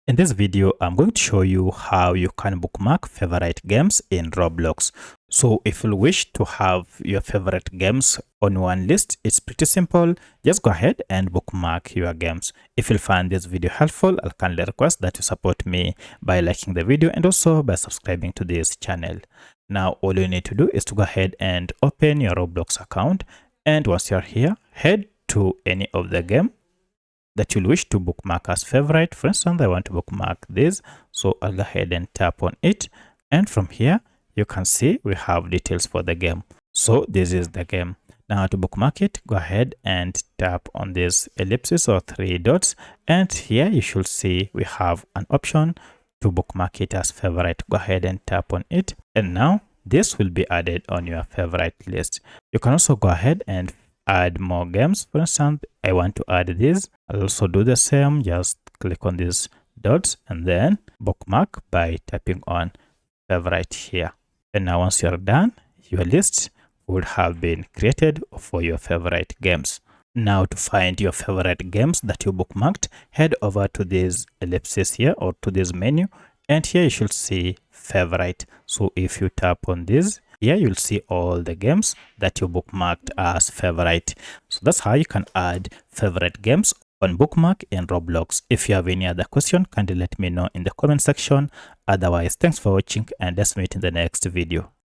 In this video, I'm going to show you how you can bookmark favorite games in Roblox. So if you wish to have your favorite games on one list, it's pretty simple. Just go ahead and bookmark your games. If you find this video helpful, I'll kindly request that you support me by liking the video and also by subscribing to this channel. Now, all you need to do is to go ahead and open your Roblox account. And once you're here, head to any of the game that you'll wish to bookmark as favorite. For instance, I want to bookmark this, so I'll go ahead and tap on it, and from here you can see we have details for the game. So this is the game. Now to bookmark it, go ahead and tap on this ellipsis or three dots, and here you should see we have an option to bookmark it as favorite. Go ahead and tap on it, and now this will be added on your favorite list. You can also go ahead and add more games. For instance, I want to add this. I'll also do the same. Just click on these dots and then bookmark by tapping on favorite here. And now once you're done, your list would have been created for your favorite games. Now to find your favorite games that you bookmarked, head over to this ellipsis here or to this menu, and here you should see favorite. So if you tap on this, here you'll see all the games that you bookmarked as favorite. So that's how you can add favorite games on Bookmark in Roblox. If you have any other question, kindly let me know in the comment section. Otherwise, thanks for watching and let's meet in the next video.